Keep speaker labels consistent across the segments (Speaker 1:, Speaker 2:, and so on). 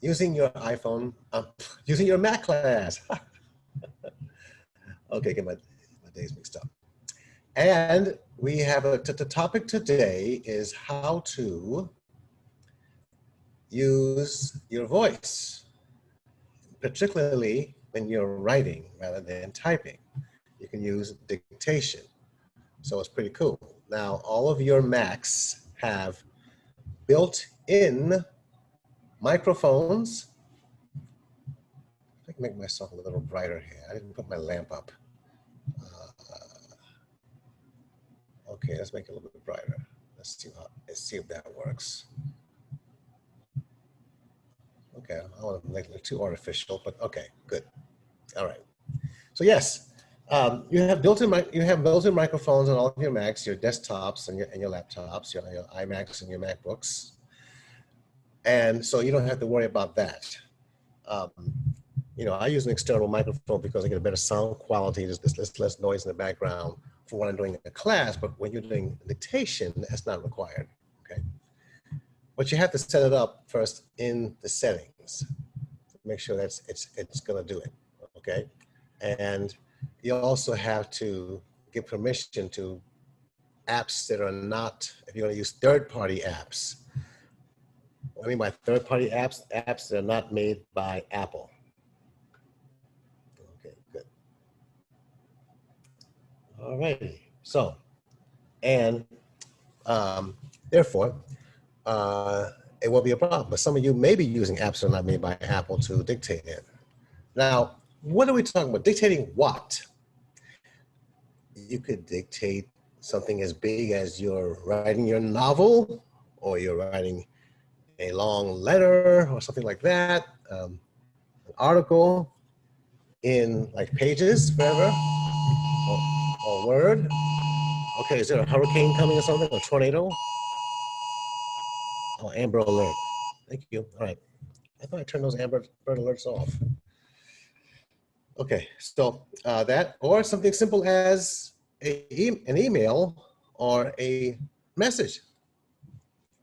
Speaker 1: using your iPhone, using your Mac class. Okay, get my days mixed up. And we have the topic today is how to use your voice, particularly when you're writing rather than typing. You can use dictation. So it's pretty cool. Now, all of your Macs have built-in microphones. I can make myself a little brighter here. I didn't put my lamp up. Okay, let's make it a little bit brighter. Let's see if that works. Okay, I don't want to make it too artificial, but okay, good. All right. So yes, you have built-in microphones on all of your Macs, your desktops, and your laptops, your iMacs and your MacBooks, and so you don't have to worry about that. You know, I use an external microphone because I get a better sound quality. There's less noise in the background for when I'm doing a class, but when you're doing dictation, that's not required, okay? But you have to set it up first in the settings to make sure that it's gonna do it, okay? And you also have to give permission to apps that are not, if you're gonna use third-party apps. What I mean by third-party apps that are not made by Apple. Okay, good. All righty, so, and therefore, it won't be a problem. But some of you may be using apps that are not made by Apple to dictate it. Now, what are we talking about? Dictating what? You could dictate something as big as you're writing your novel, or you're writing a long letter or something like that, an article in like Pages, whatever, or Word. Okay, is there a hurricane coming or something, a tornado? Oh, Amber Alert. Thank you. All right. I thought I turned those Amber Alert alerts off. Okay, so that, or something simple as an email or a message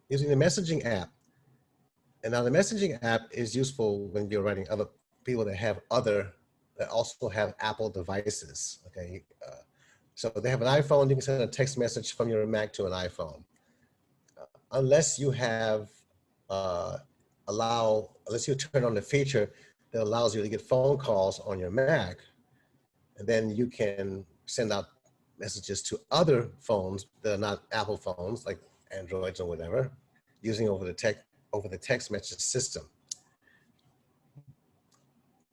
Speaker 1: using the messaging app. And now the messaging app is useful when you're writing other people that also have Apple devices, okay? So they have an iPhone, you can send a text message from your Mac to an iPhone. Unless you have, unless you turn on the feature that allows you to get phone calls on your Mac, and then you can send out messages to other phones that are not Apple phones, like Androids or whatever, using over the text message system.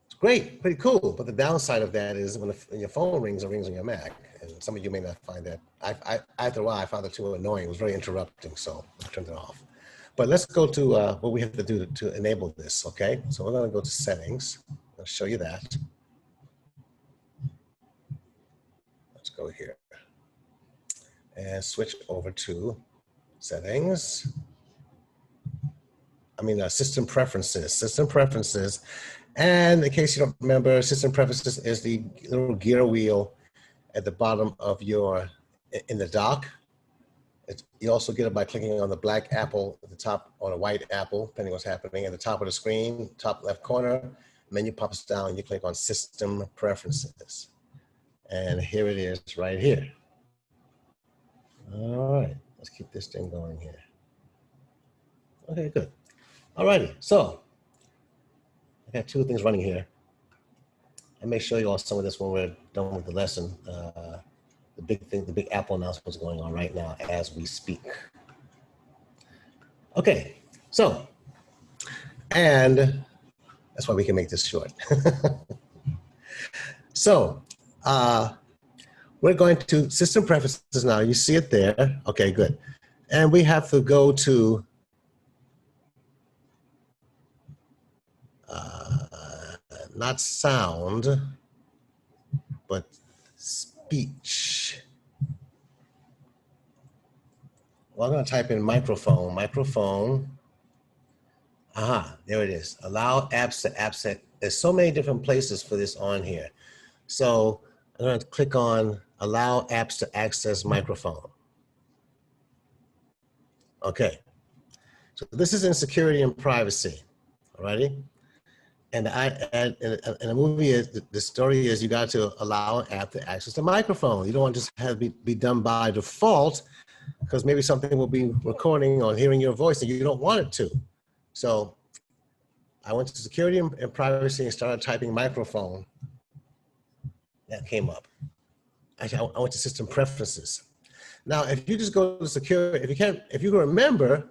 Speaker 1: It's great, pretty cool, but the downside of that is when your phone rings, it rings on your Mac, and some of you may not find that. After a while, I found it too annoying. It was very interrupting, so I turned it off. But let's go to what we have to do to enable this, okay? So we're gonna go to settings. I'll show you that. Let's go here and switch over to settings. I mean, system preferences. And in case you don't remember, system preferences is the little gear wheel at the bottom of in the dock. You also get it by clicking on the black apple at the top, or the white apple, depending what's happening, at the top of the screen, top left corner. Menu pops down, and you click on system preferences. And here it is right here. All right, let's keep this thing going here. Okay, good. All righty, so I got two things running here. I may show you all some of this when we're done with the lesson. The big Apple announcement is going on right now as we speak. Okay, so, and that's why we can make this short. So, we're going to system preferences now. You see it there. Okay, good. And we have to go to not sound, but speech. Well, I'm going to type in microphone. Aha, there it is. Allow apps to access. There's so many different places for this on here. So I'm going to click on allow apps to access microphone. Okay. So this is in security and privacy. Alrighty. And in a movie, the story is you got to allow an app to access the microphone. You don't want to just have it be done by default, because maybe something will be recording or hearing your voice and you don't want it to. So I went to security and privacy and started typing microphone. That came up. Actually, I went to system preferences. Now, if you just go to security, if you can remember,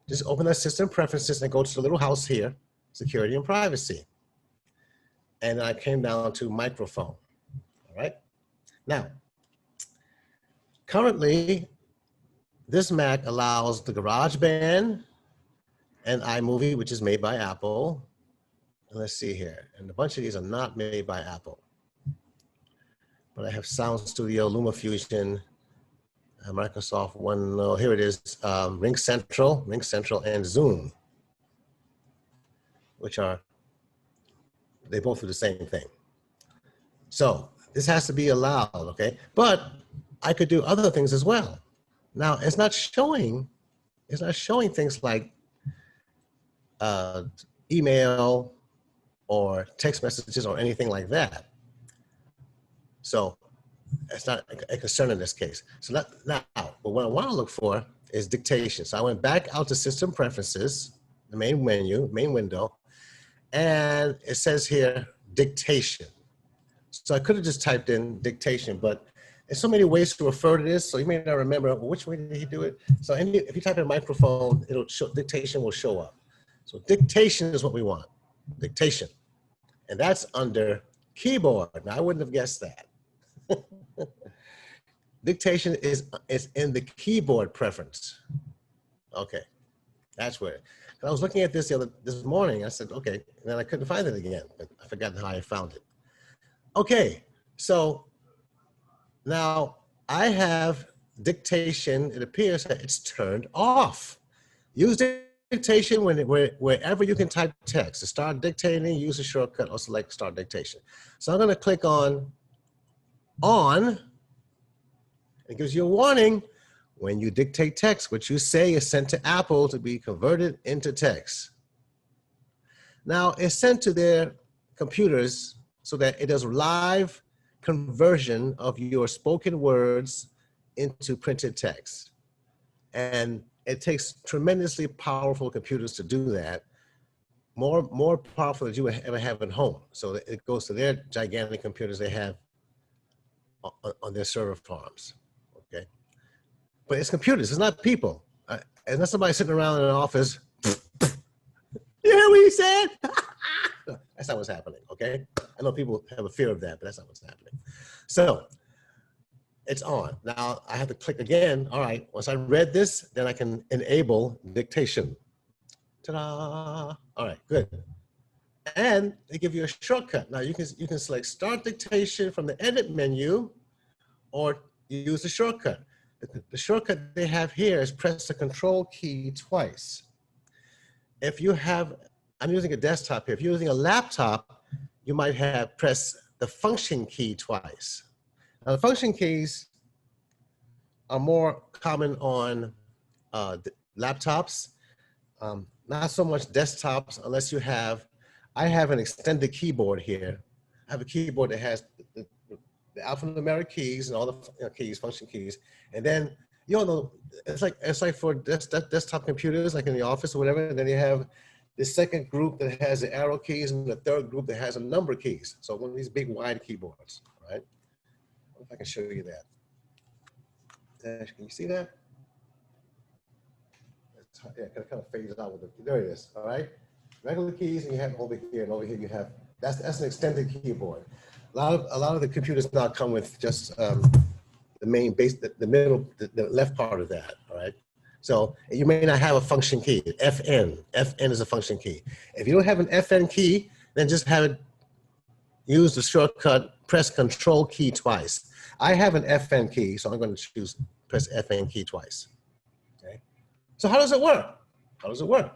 Speaker 1: just open that system preferences and go to the little house here, security and privacy. And I came down to microphone, all right? Now, currently, this Mac allows the GarageBand and iMovie, which is made by Apple. And let's see here, and a bunch of these are not made by Apple. But I have Sound Studio, LumaFusion, Microsoft One, oh, here it is, RingCentral, and Zoom, which are, they both do the same thing. So this has to be allowed, okay? But I could do other things as well. Now it's not showing things like email or text messages or anything like that. So it's not a concern in this case. So now, but what I want to look for is dictation. So I went back out to system preferences, the main menu, main window, and it says here dictation. So I could have just typed in dictation, but there's so many ways to refer to this, so you may not remember, well, which way did he do it? So if you type in microphone, dictation will show up. So dictation is what we want, dictation. And that's under keyboard. Now, I wouldn't have guessed that. Dictation is in the keyboard preference. Okay, that's where. I was looking at this this morning. I said, okay, and then I couldn't find it again. But I forgot how I found it. Okay, so now I have dictation. It appears that it's turned off. Use dictation wherever you can type text. To start dictating, use a shortcut or select start dictation. So I'm going to click on. It gives you a warning when you dictate text, what you say is sent to Apple to be converted into text. Now it's sent to their computers so that it does live conversion of your spoken words into printed text. And it takes tremendously powerful computers to do that, more powerful than you would ever have at home. So it goes to their gigantic computers they have on their server farms, okay? But it's computers, it's not people. It's not somebody sitting around in an office. You hear what he said? That's not what's happening, okay? I know people have a fear of that, but that's not what's happening. So it's on. Now I have to click again. All right, once I read this, then I can enable dictation. Ta-da! All right, good. And they give you a shortcut. Now you can select start dictation from the edit menu, or you use the shortcut. The shortcut they have here is press the control key twice. If you have, I'm using a desktop here. If you're using a laptop, you might have press the function key twice. Now the function keys are more common on laptops, not so much desktops unless you have, I have an extended keyboard here. I have a keyboard that has the alphanumeric keys and all the keys, function keys. And then, you know, it's like for desktop computers, like in the office or whatever, and then you have the second group that has the arrow keys and the third group that has a number keys. So one of these big wide keyboards, right? I if I can show you that. Can you see that? Yeah, it kind of fades out with it. There it is, all right? Regular keys, and you have over here, and over here you have, that's an extended keyboard. A lot of the computers now come with just the main base, the middle, the left part of that, all right? So you may not have a function key, FN. FN is a function key. If you don't have an FN key, then just have it, use the shortcut, press Control key twice. I have an FN key, so I'm going to press FN key twice, okay? So how does it work? How does it work?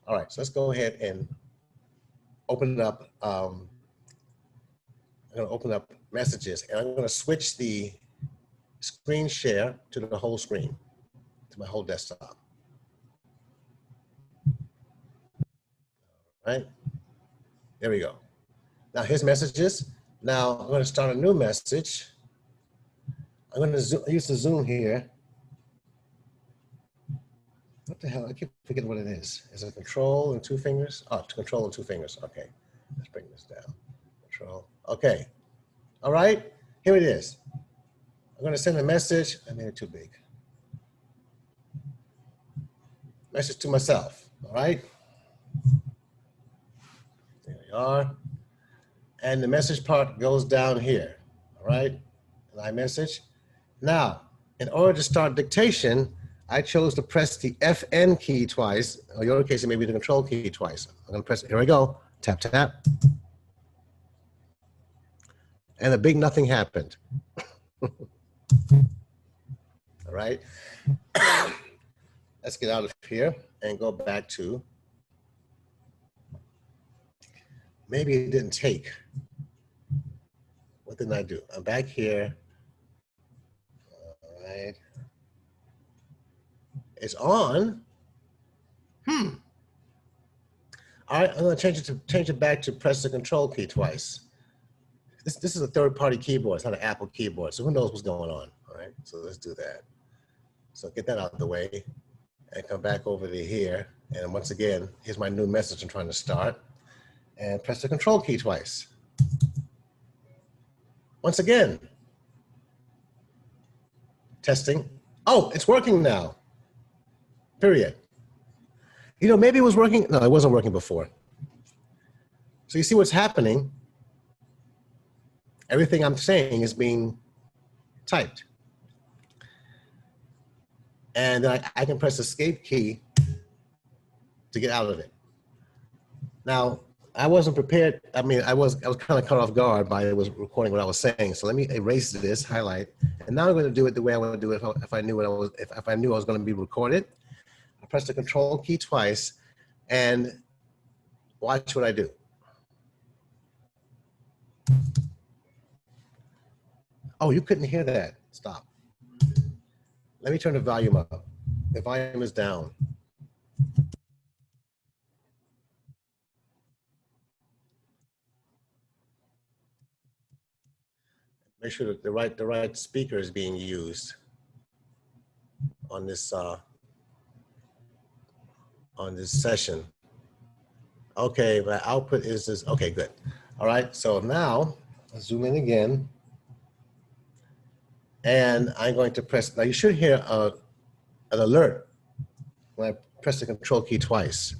Speaker 1: All right, so let's go ahead and open up, I'm gonna open up messages, and I'm gonna switch the screen share to the whole screen, to my whole desktop. right? There we go. Now here's messages. Now I'm going to start a new message. I'm going to use the zoom here. What the hell? I keep forgetting what it is. Is it control and two fingers? Oh, control and two fingers. Okay, let's bring this down. Control. Okay. All right, here it is. I'm going to send a message. I made it too big. Message to myself. All right. There we are. And the message part goes down here. All right. iMessage. Now, in order to start dictation, I chose to press the FN key twice. In your case, it may be the control key twice. I'm going to press it. Here we go. Tap, tap. And a big nothing happened. All right. Let's get out of here and go back to, maybe it didn't take. What didn't I do? I'm back here. All right. It's on. All right, I'm gonna change it back to press the control key twice. This is a third-party keyboard. It's not an Apple keyboard, so who knows what's going on? All right, so let's do that. So get that out of the way and come back over to here. And once again, here's my new message I'm trying to start. And press the control key twice. Once again. Testing. Oh, it's working now. Period. You know, maybe it was working. No, it wasn't working before. So you see what's happening. Everything I'm saying is being typed. And then I can press escape key to get out of it. Now, I wasn't prepared. I mean, I was kind of caught off guard by it was recording what I was saying. So let me erase this, highlight, and now I'm going to do it the way I want to do it. If I knew what I was, if I knew I was going to be recorded, I press the control key twice, and watch what I do. Oh, you couldn't hear that. Stop. Let me turn the volume up. The volume is down. Make sure that the right speaker is being used on this session. Okay, my output is this. Okay, good. All right, so now I'll zoom in again. And I'm going to press, now you should hear an alert when I press the control key twice.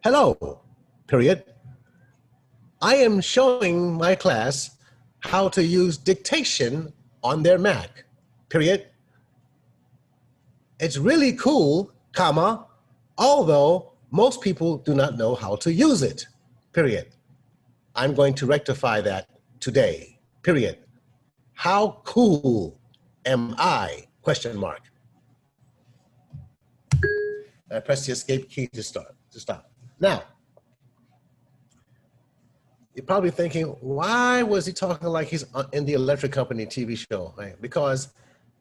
Speaker 1: Hello, period. I am showing my class how to use dictation on their Mac, period. It's really cool, comma, although most people do not know how to use it, period. I'm going to rectify that today, period. How cool am I, question mark. I press the escape key to stop. Now, you're probably thinking, why was he talking like he's in the Electric Company TV show? Right? Because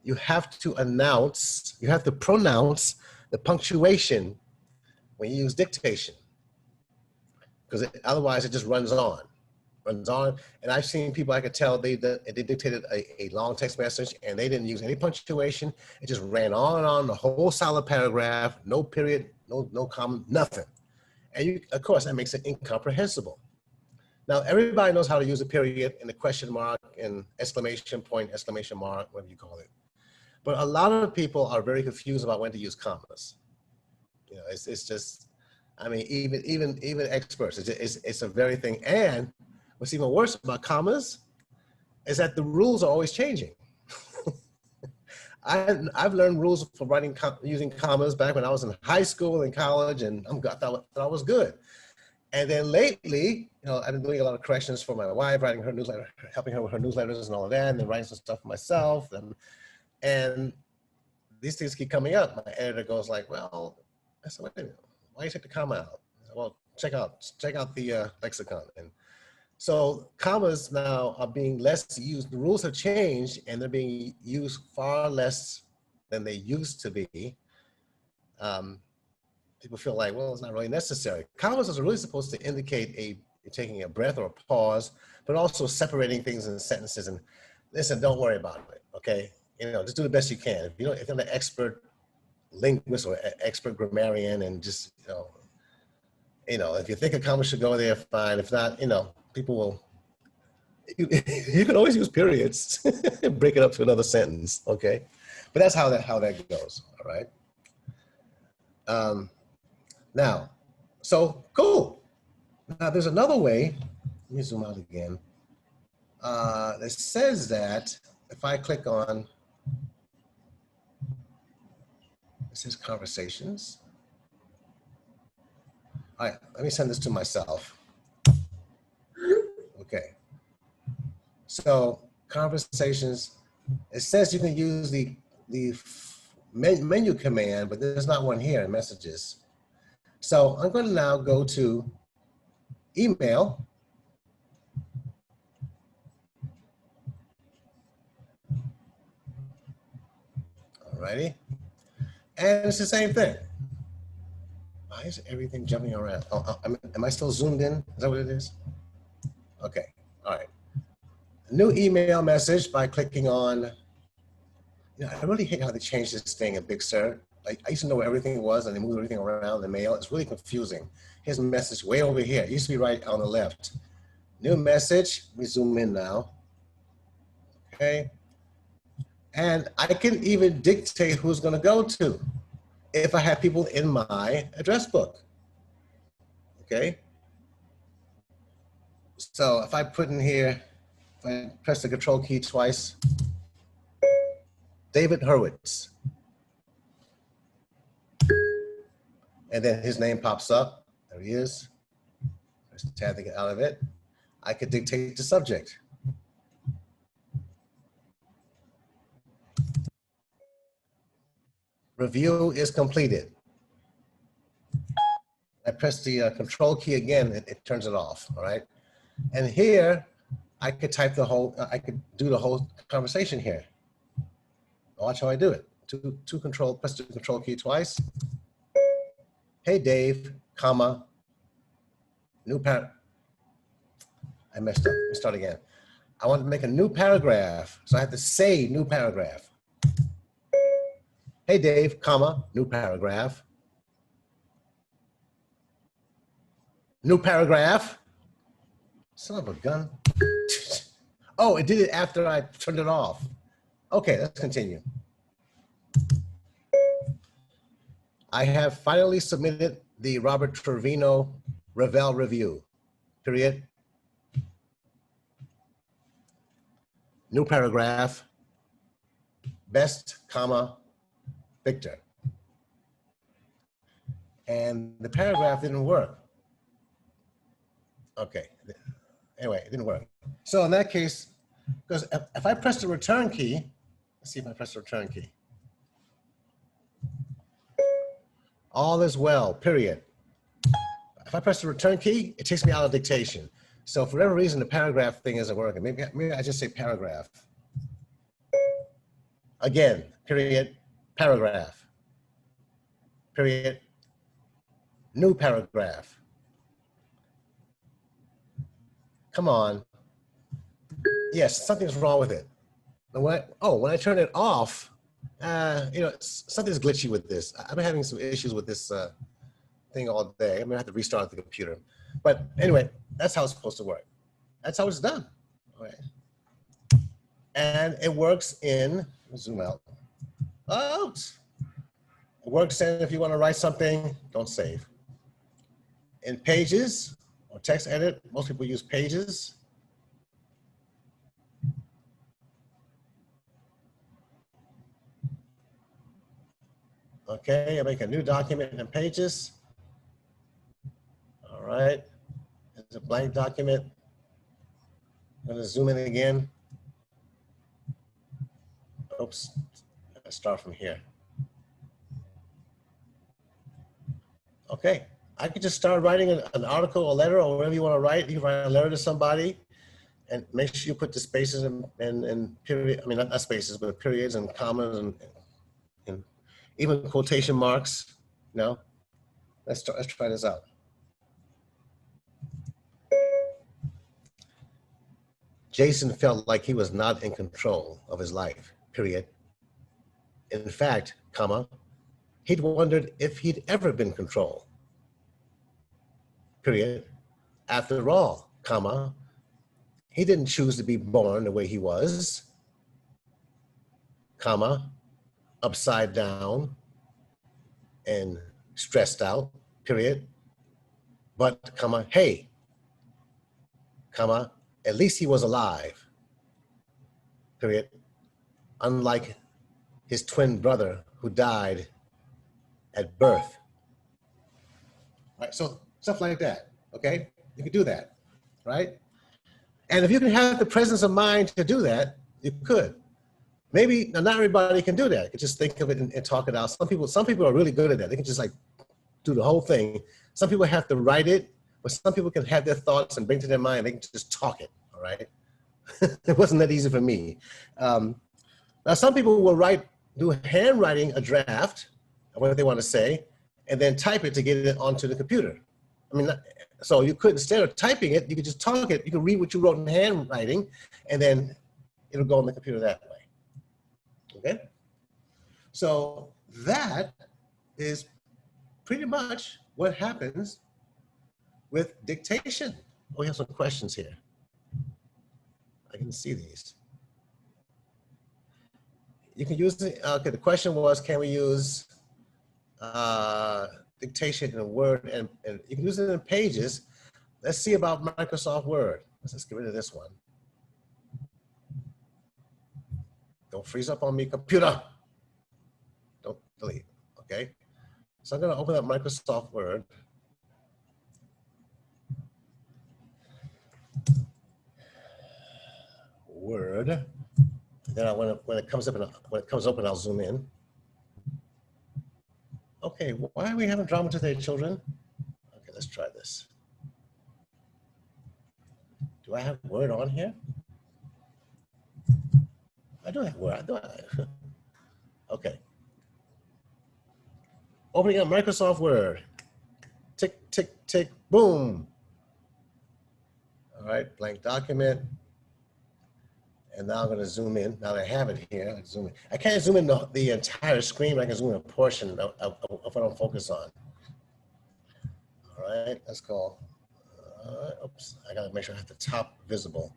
Speaker 1: you have to announce, you have to pronounce the punctuation when you use dictation. Because otherwise it just runs on. And I've seen people, I could tell they dictated a long text message and they didn't use any punctuation. It just ran on and on, the whole solid paragraph, no period, no comma, nothing. And of course, that makes it incomprehensible. Now, everybody knows how to use a period and a question mark and exclamation point, exclamation mark, whatever you call it. But a lot of people are very confused about when to use commas. You know, it's just, I mean, even experts, it's a very thing. And what's even worse about commas is that the rules are always changing. I've learned rules for using commas back when I was in high school and college, and I thought I was good. And then lately, you know, I've been doing a lot of corrections for my wife, writing her newsletter, helping her with her newsletters and all of that, and then writing some stuff for myself. And these things keep coming up. My editor goes like, well, I said, wait a minute, why you take the comma out? Said, well, check out the lexicon. And so commas now are being less used. The rules have changed and they're being used far less than they used to be. people feel like, well, it's not really necessary. Commas are really supposed to indicate you're taking a breath or a pause, but also separating things in sentences. And listen, don't worry about it, okay? Just do the best you can. If you're an expert linguist or expert grammarian, and just, if you think a comma should go there, fine. If not, people will, you can always use periods and break it up to another sentence, okay? But that's how that goes, all right? Now, so cool. Now there's another way, let me zoom out again. That says that if I click on, this is conversations. All right, let me send this to myself. Okay. So conversations, it says you can use the menu command, but there's not one here in messages. So I'm going to now go to email. Alrighty. And it's the same thing. Why is everything jumping around? Am I still zoomed in? Is that what it is? Okay, all right. New email message by clicking on, I really hate how they changed this thing in Big Sur. Like, I used to know where everything was, and they moved everything around the mail. It's really confusing. Here's a message way over here. It used to be right on the left. New message, we zoom in now. Okay. And I can even dictate who's gonna go to if I have people in my address book, okay? So if I put in here, if I press the control key twice, David Hurwitz. And then his name pops up, there he is. Press tab to get out of it. I could dictate the subject. Review is completed. I press the control key again, it turns it off, all right? And here, I could type I could do the whole conversation here. Watch how I do it. Press the control key twice. Hey Dave, comma, new I messed up, let me start again. I want to make a new paragraph, so I have to say new paragraph. Hey Dave, comma, new paragraph. New paragraph. Son of a gun. Oh, it did it after I turned it off. Okay, let's continue. I have finally submitted the Robert Trevino Ravel review, period. New paragraph, best, comma, Victor. And the paragraph didn't work. Okay, anyway, it didn't work. So in that case, because if I press the return key, let's see if I press the return key. All is well, period. If I press the return key, it takes me out of dictation. So for whatever reason, the paragraph thing isn't working. Maybe I just say paragraph. Again, period, paragraph, period, new paragraph. Come on. Yes, something's wrong with it. When I turn it off, something's glitchy with this. I've been having some issues with this thing all day. I'm gonna have to restart the computer. But anyway, that's how it's supposed to work. That's how it's done. All right. And it works in, zoom out. Oh, it works in if you want to write something, don't save. In Pages or text edit, most people use Pages. Okay, I make a new document in Pages. All right, it's a blank document. I'm gonna zoom in again. Oops, let's start from here. Okay, I could just start writing an article, a letter, or whatever you want to write. You can write a letter to somebody, and make sure you put the spaces and period. I mean, not spaces, but periods and commas and even quotation marks. You know. Let's try this out. Jason felt like he was not in control of his life, period. In fact, comma, he'd wondered if he'd ever been in control, period. After all, comma, he didn't choose to be born the way he was, comma, upside down and stressed out, period. But, comma, hey, comma, at least he was alive, period. Unlike his twin brother who died at birth. Right, so stuff like that, okay? You can do that, right? And if you can have the presence of mind to do that, you could. Maybe, now not everybody can do that. You can just think of it and talk it out. Some people are really good at that. They can just like do the whole thing. Some people have to write it, but some people can have their thoughts and bring to their mind, they can just talk it, all right? It wasn't that easy for me. Now some people will do handwriting a draft of what they want to say, and then type it to get it onto the computer. I mean, so you could, instead of typing it, you could just talk it. You can read what you wrote in handwriting, and then it'll go on the computer that way. Okay? So that is pretty much what happens with dictation. Oh, we have some questions here. I can see these. You can use it. Okay, the question was, can we use dictation in Word, and you can use it in Pages. Let's see about Microsoft Word. Let's get rid of this one. Don't freeze up on me, computer. Don't delete, okay? So I'm gonna open up Microsoft Word. Word. Then when it comes open, I'll zoom in. Okay, why are we having drama today, children? Okay, let's try this. Do I have Word on here? I do have Word. Okay. Opening up Microsoft Word. Tick, tick, tick, boom. All right, blank document. And now I'm going to zoom in. Now that I have it here, I can zoom in. I can't zoom in the entire screen, but I can zoom in a portion of what I'm focused on. All right, let's go. Oops, I got to make sure I have the top visible.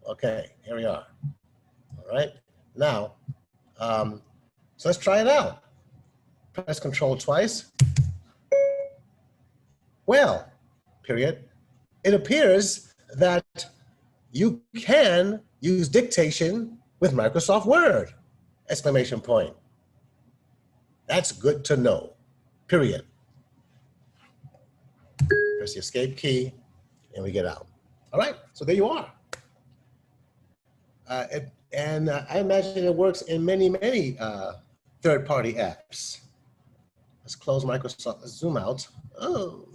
Speaker 1: Okay, here we are. All right, now, so let's try it out. Press Control twice. Well, period. It appears that you can use dictation with Microsoft Word, exclamation point. That's good to know, period. Press the escape key and we get out. All right, so there you are. I imagine it works in many, many third-party apps. Let's close Microsoft, let's zoom out. Oh,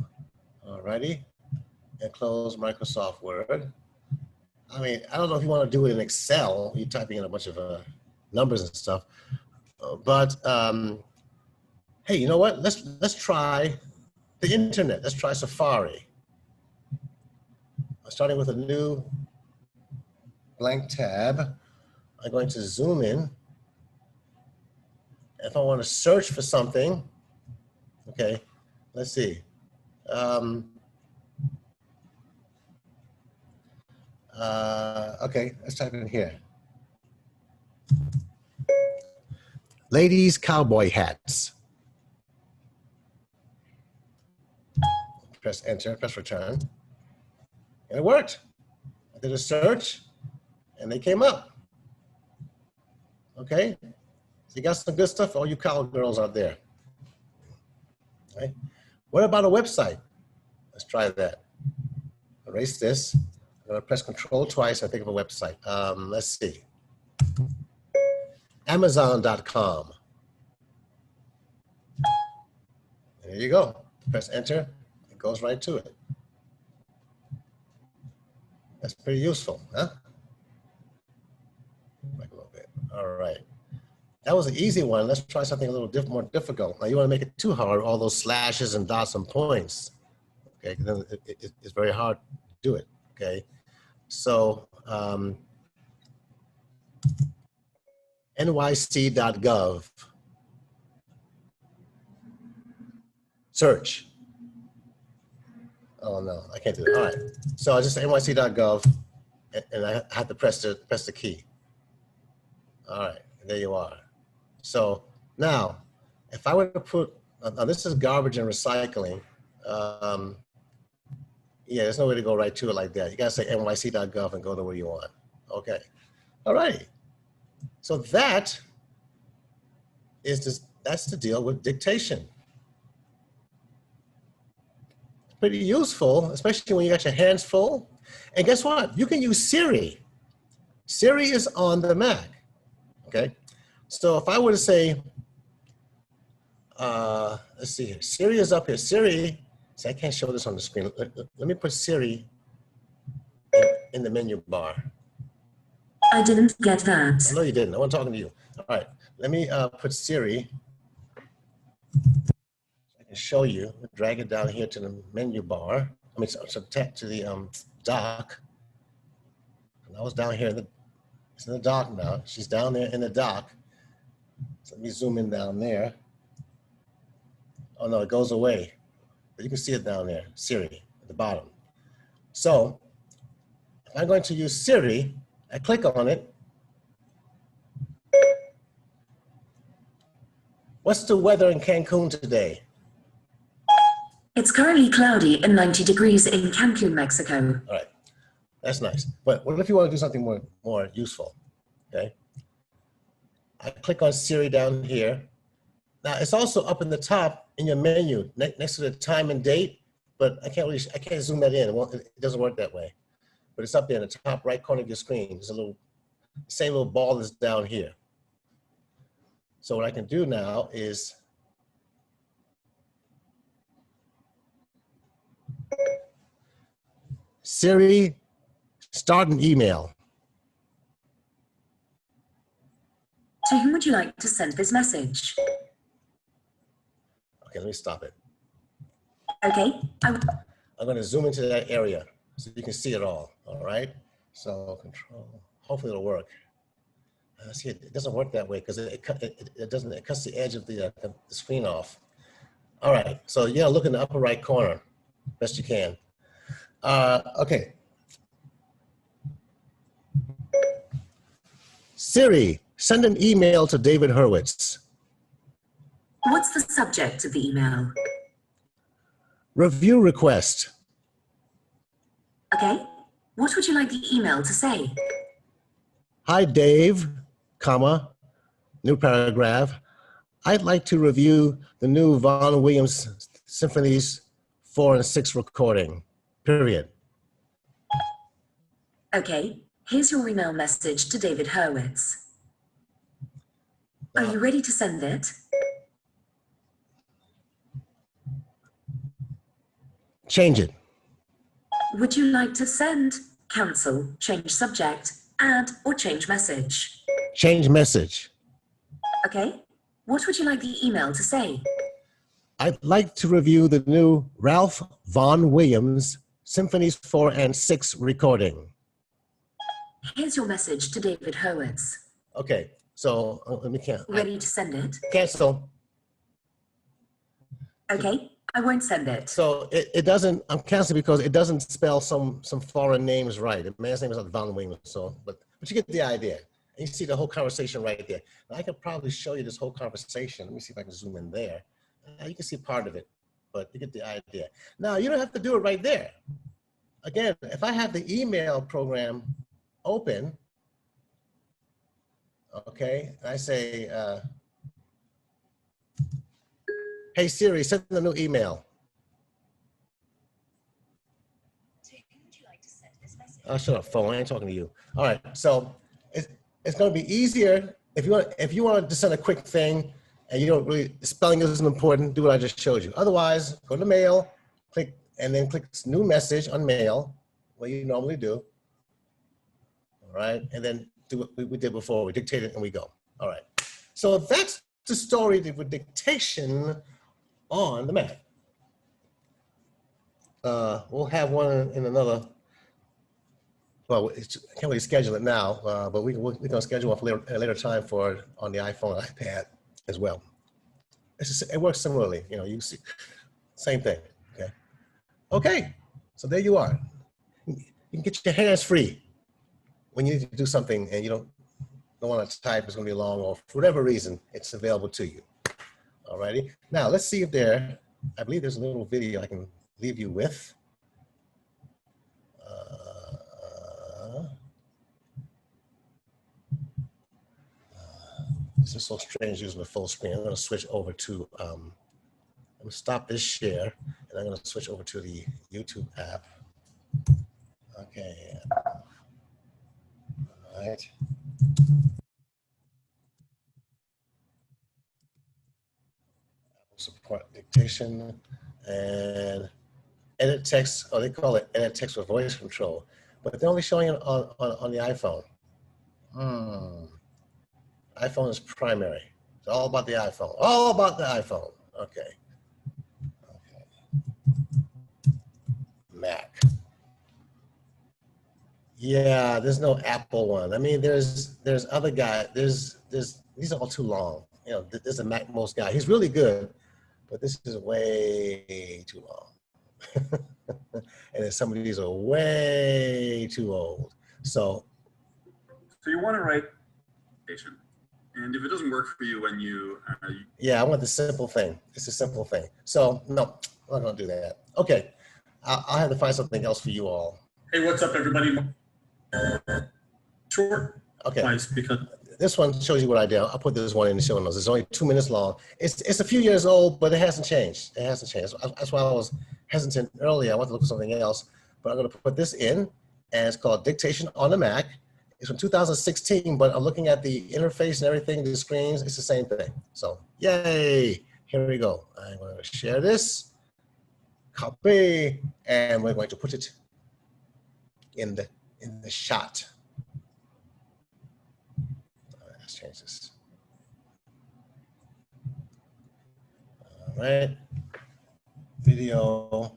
Speaker 1: all righty, and close Microsoft Word. I mean, I don't know if you want to do it in Excel, you're typing in a bunch of numbers and stuff, but hey, you know what? Let's try the internet. Let's try Safari. I'm starting with a new blank tab. I'm going to zoom in. If I want to search for something, okay, let's see. Okay, let's type in here. Ladies' cowboy hats. Press enter, press return. And it worked. I did a search and they came up. Okay, so you got some good stuff for all you cowgirls out there. Okay. What about a website? Let's try that. Erase this. I'm gonna press Control twice and think of a website. Let's see. Amazon.com. There you go. Press enter, it goes right to it. That's pretty useful, huh? Back a little bit. All right. That was an easy one. Let's try something a little more difficult. Now you want to make it too hard, all those slashes and dots and points. Okay, then it's very hard to do it. Okay, so nyc.gov. Search. Oh no, I can't do it. All right, so I just nyc.gov, and I have to press the key. All right, there you are. So now, if I were to put, now this is garbage and recycling. Yeah, there's no way to go right to it like that. You gotta say nyc.gov and go to where you want. Okay, all right. So that's to deal with dictation. Pretty useful, especially when you got your hands full. And guess what? You can use Siri. Siri is on the Mac. Okay, so if I were to say, let's see here, Siri is up here. Siri, see, I can't show this on the screen. Let me put Siri in the menu bar.
Speaker 2: I didn't get that.
Speaker 1: No, you didn't. I wasn't talking to you. All right, let me put Siri. I can show you. Drag it down here to the menu bar. I mean, so to the dock. And I was down here. It's in the dock now. She's down there in the dock. So let me zoom in down there. Oh no, it goes away. But you can see it down there, Siri, at the bottom. So if I'm going to use Siri, I click on it. What's the weather in Cancun today?
Speaker 2: It's currently cloudy and 90 degrees in Cancun, Mexico.
Speaker 1: All right, that's nice. But what if you want to do something more useful, okay? I click on Siri down here. Now it's also up in the top in your menu next to the time and date, but I can't zoom that in. It doesn't work that way. But it's up there in the top right corner of your screen. There's a same little ball that's down here. So what I can do now is Siri, start an email.
Speaker 2: To whom would you like to send this message?
Speaker 1: Okay, let me stop it.
Speaker 2: Okay.
Speaker 1: I'm going to zoom into that area so you can see it all right? So control, hopefully it'll work. See, it doesn't work that way because it cuts the edge of the screen off. All right, so yeah, look in the upper right corner, best you can. Okay. Siri, send an email to David Hurwitz.
Speaker 2: What's the subject of the email?
Speaker 1: Review request.
Speaker 2: Okay. What would you like the email to say?
Speaker 1: Hi, Dave, comma, new paragraph. I'd like to review the new Vaughan Williams Symphonies 4 and 6 recording, period.
Speaker 2: Okay. Here's your email message to David Hurwitz. Are you ready to send it?
Speaker 1: Change it.
Speaker 2: Would you like to send, cancel, change subject, add, or change message?
Speaker 1: Change message.
Speaker 2: Okay. What would you like the email to say?
Speaker 1: I'd like to review the new Ralph Vaughan Williams Symphonies 4 and 6 recording.
Speaker 2: Here's your message to David Hurwitz.
Speaker 1: Okay, so let me cancel.
Speaker 2: Ready to send it?
Speaker 1: Cancel.
Speaker 2: Okay, I won't send it.
Speaker 1: So it doesn't, I'm canceling because it doesn't spell some foreign names right. The man's name is not Vaughan Williams, so, but you get the idea. And you see the whole conversation right there. And I could probably show you this whole conversation. Let me see if I can zoom in there. You can see part of it, but you get the idea. Now, you don't have to do it right there. Again, if I have the email program open, okay, and I say, hey Siri, send a new email. Oh, shut up, phone. I ain't talking to you. All right, so it's going to be easier if you want to send a quick thing and you don't really, spelling isn't important. Do what I just showed you. Otherwise, go to mail, click, and then click new message on mail, what you normally do. All right, and then do what we did before. We dictate it and we go. All right. So that's the story with dictation on the Mac. We'll have one in another. Well, I can't really schedule it now, but we're going to schedule one for a later time for on the iPhone, iPad as well. It works similarly. You know, you see, same thing. Okay. Okay. So there you are. You can get your hands free when you need to do something and you don't want to type. It's going to be long, or for whatever reason, it's available to you. Alrighty. Now let's see if I believe there's a little video I can leave you with. This is so strange using the full screen. I'm going to switch over to, I'm going to stop this share, and I'm going to switch over to the YouTube app. Okay. All right. Support dictation and edit text, or they call it edit text with voice control, but they're only showing it on the iPhone. iPhone is primary. It's all about the iPhone. All about the iPhone. Okay. Mac. Yeah, there's no Apple one. I mean, there's other guys. These are all too long. You know, there's a Mac most guy. He's really good, but this is way too long. And then some of these are way too old. So
Speaker 3: you want to write dictation. And if it doesn't work for you when
Speaker 1: yeah, I want the simple thing. It's a simple thing. So no, I'm not gonna do that. Okay, I'll have to find something else for you all.
Speaker 3: Hey, what's up, everybody? Short.
Speaker 1: Okay.
Speaker 3: Nice, because
Speaker 1: this one shows you what I did. I'll put this one in the show notes. It's only 2 minutes long. It's a few years old, but it hasn't changed. It hasn't changed. That's why I was hesitant earlier. I want to look for something else, but I'm gonna put this in, and it's called Dictation on the Mac. It's from 2016, but I'm looking at the interface and everything, the screens, it's the same thing. So, yay, here we go. I'm going to share this, copy, and we're going to put it in the shot. All right, let's change this. All right, video,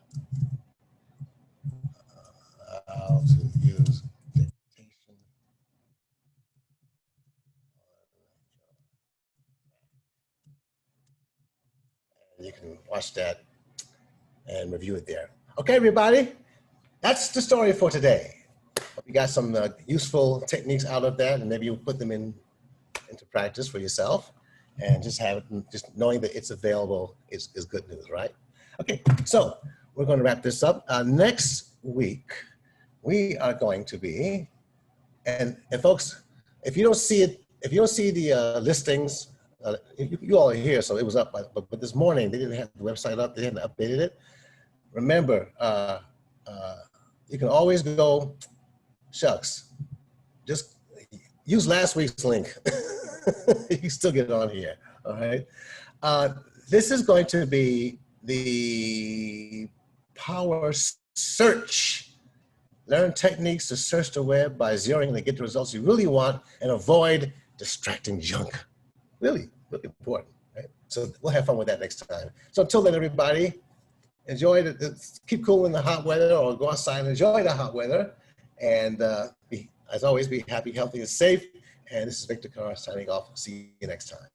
Speaker 1: how to use dictation. You can watch that and review it there. Okay, everybody, that's the story for today. You got some useful techniques out of that, and maybe you'll put them into practice for yourself, and just knowing that it's available is good news, right? Okay, so we're going to wrap this up. Next week, we are going to be, and folks, if you don't see it, if you don't see the listings, you all are here, so it was up, but this morning they didn't have the website up, they hadn't updated it. Remember, you can always go, shucks, just use last week's link. You can still get it on here, all right? This is going to be the Power Search. Learn techniques to search the web by zeroing in and get the results you really want and avoid distracting junk. Really, really important, right? So we'll have fun with that next time. So until then, everybody, enjoy keep cool in the hot weather, or go outside and enjoy the hot weather. And as always, be happy, healthy, and safe. And this is Victor Carr signing off. See you next time.